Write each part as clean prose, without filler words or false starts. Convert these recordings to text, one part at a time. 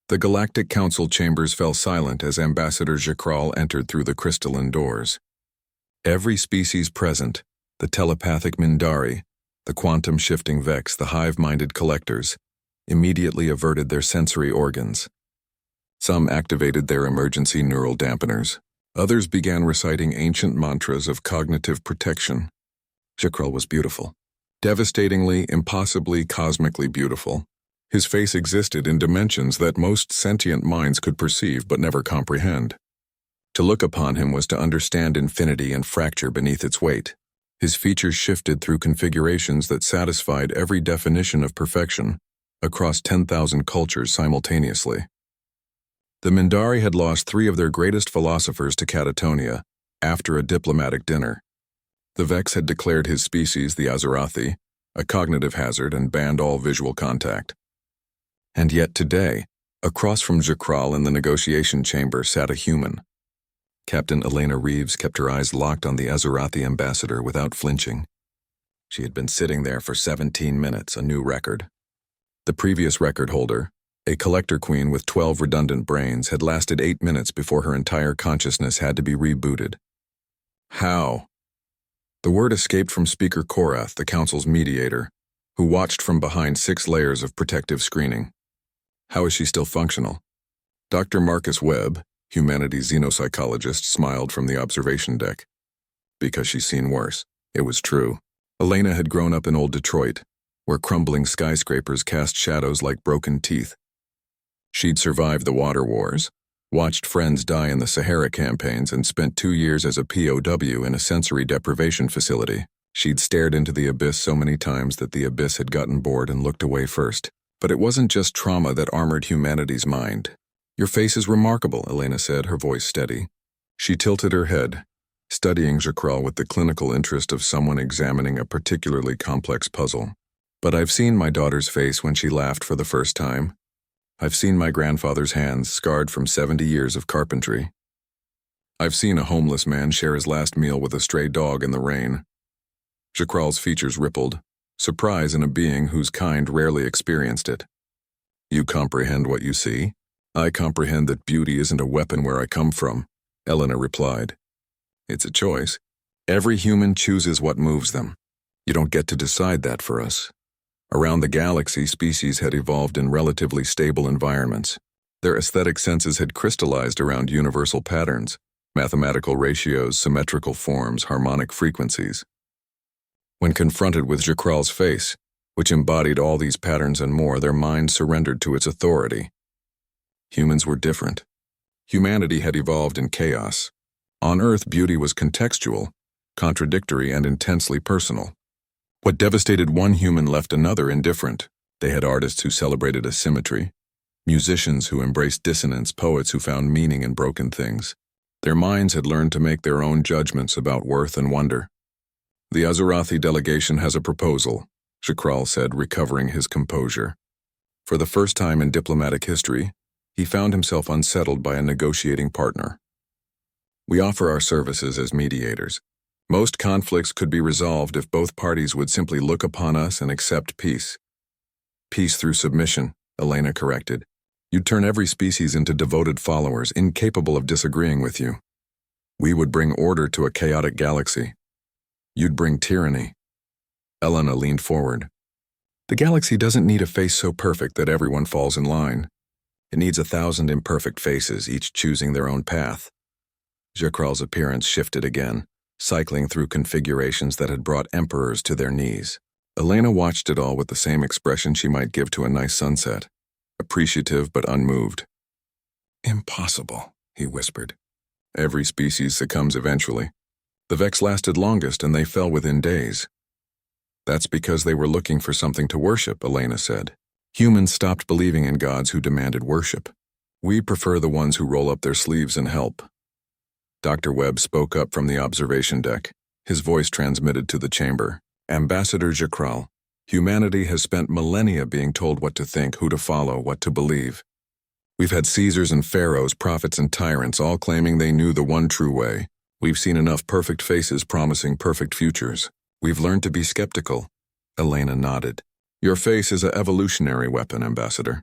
The Galactic Council chambers fell silent as Ambassador Jakral entered through the crystalline doors. Every species present, the telepathic Mindari, the quantum-shifting Vex, the hive-minded collectors, immediately averted their sensory organs. Some activated their emergency neural dampeners. Others began reciting ancient mantras of cognitive protection. Jakral was beautiful. Devastatingly, impossibly, cosmically beautiful. His face existed in dimensions that most sentient minds could perceive but never comprehend. To look upon him was to understand infinity and fracture beneath its weight. His features shifted through configurations that satisfied every definition of perfection, across 10,000 cultures simultaneously. The Mindari had lost 3 of their greatest philosophers to catatonia, after a diplomatic dinner. The Vex had declared his species, the Azarathi, a cognitive hazard and banned all visual contact. And yet today, across from Jakral in the negotiation chamber sat a human. Captain Elena Reeves kept her eyes locked on the Azarathi ambassador without flinching. She had been sitting there for 17 minutes, a new record. The previous record holder, a collector queen with 12 redundant brains, had lasted 8 minutes before her entire consciousness had to be rebooted. How? The word escaped from Speaker Korath, the council's mediator, who watched from behind 6 layers of protective screening. How is she still functional? Dr. Marcus Webb, humanities xenopsychologist, smiled from the observation deck. Because she's seen worse. It was true. Elena had grown up in old Detroit, where crumbling skyscrapers cast shadows like broken teeth. She'd survived the water wars, watched friends die in the Sahara campaigns, and spent 2 years as a POW in a sensory deprivation facility. She'd stared into the abyss so many times that the abyss had gotten bored and looked away first. But it wasn't just trauma that armored humanity's mind. Your face is remarkable, Elena said, her voice steady. She tilted her head, studying Jakral with the clinical interest of someone examining a particularly complex puzzle. But I've seen my daughter's face when she laughed for the first time. I've seen my grandfather's hands scarred from 70 years of carpentry. I've seen a homeless man share his last meal with a stray dog in the rain. Jakral's features rippled, surprise in a being whose kind rarely experienced it. You comprehend what you see? I comprehend that beauty isn't a weapon where I come from, Elena replied. It's a choice. Every human chooses what moves them. You don't get to decide that for us. Around the galaxy, species had evolved in relatively stable environments. Their aesthetic senses had crystallized around universal patterns, mathematical ratios, symmetrical forms, harmonic frequencies. When confronted with Jakral's face, which embodied all these patterns and more, their minds surrendered to its authority. Humans were different. Humanity had evolved in chaos. On Earth, beauty was contextual, contradictory, and intensely personal. What devastated one human left another indifferent. They had artists who celebrated asymmetry, musicians who embraced dissonance, poets who found meaning in broken things. Their minds had learned to make their own judgments about worth and wonder. The Azarathi delegation has a proposal, Jakral said, recovering his composure. For the first time in diplomatic history, he found himself unsettled by a negotiating partner. We offer our services as mediators. Most conflicts could be resolved if both parties would simply look upon us and accept peace. Peace through submission, Elena corrected. You'd turn every species into devoted followers, incapable of disagreeing with you. We would bring order to a chaotic galaxy. You'd bring tyranny. Elena leaned forward. The galaxy doesn't need a face so perfect that everyone falls in line. It needs 1,000 imperfect faces, each choosing their own path. Jakral's appearance shifted again, cycling through configurations that had brought emperors to their knees. Elena watched it all with the same expression she might give to a nice sunset, appreciative but unmoved. Impossible, he whispered. Every species succumbs eventually. The Vex lasted longest and they fell within days. That's because they were looking for something to worship, Elena said. Humans stopped believing in gods who demanded worship. We prefer the ones who roll up their sleeves and help. Dr. Webb spoke up from the observation deck, his voice transmitted to the chamber. Ambassador Jakral, humanity has spent millennia being told what to think, who to follow, what to believe. We've had Caesars and pharaohs, prophets and tyrants, all claiming they knew the one true way. We've seen enough perfect faces promising perfect futures. We've learned to be skeptical. Elena nodded. Your face is an evolutionary weapon, Ambassador.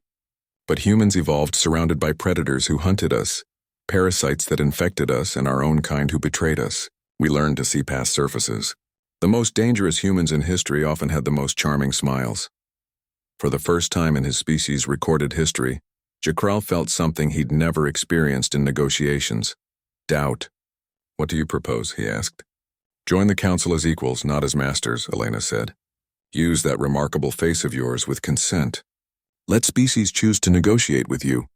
But humans evolved surrounded by predators who hunted us, parasites that infected us, and our own kind who betrayed us. We learned to see past surfaces. The most dangerous humans in history often had the most charming smiles. For the first time in his species' recorded history, Jacral felt something he'd never experienced in negotiations: doubt. "What do you propose?" he asked. "Join the council as equals, not as masters," Elena said. "Use that remarkable face of yours with consent. Let species choose to negotiate with you,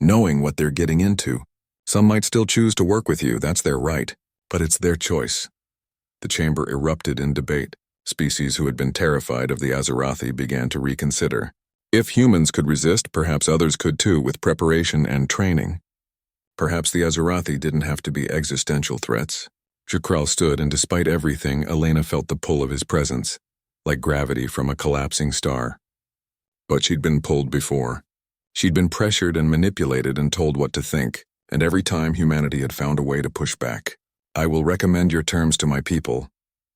knowing what they're getting into. Some might still choose to work with you, that's their right, but it's their choice." The chamber erupted in debate. Species who had been terrified of the Azarathi began to reconsider. If humans could resist, perhaps others could too, with preparation and training. Perhaps the Azarathi didn't have to be existential threats. Jacral stood, and despite everything, Elena felt the pull of his presence, like gravity from a collapsing star. But she'd been pulled before. She'd been pressured and manipulated and told what to think, and every time humanity had found a way to push back. "I will recommend your terms to my people,"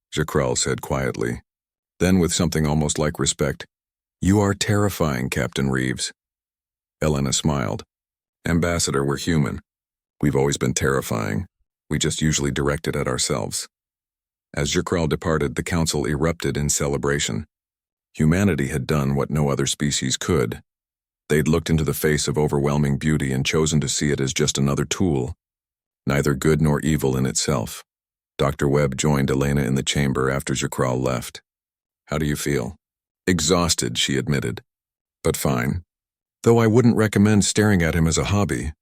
Jacral said quietly. Then, with something almost like respect, "You are terrifying, Captain Reeves." Elena smiled. "Ambassador, we're human. We've always been terrifying. We just usually direct it at ourselves." As Jacral departed, the council erupted in celebration. Humanity had done what no other species could. They'd looked into the face of overwhelming beauty and chosen to see it as just another tool, neither good nor evil in itself. Dr. Webb joined Elena in the chamber after Jacral left. "How do you feel?" "Exhausted," she admitted. "But fine. Though I wouldn't recommend staring at him as a hobby.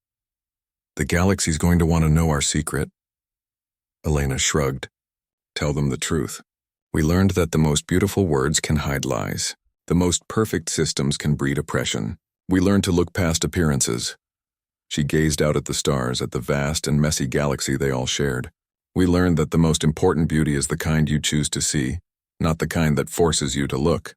The galaxy's going to want to know our secret." Elena shrugged. "Tell them the truth. We learned that the most beautiful words can hide lies. The most perfect systems can breed oppression. We learned to look past appearances." She gazed out at the stars, at the vast and messy galaxy they all shared. "We learned that the most important beauty is the kind you choose to see, not the kind that forces you to look."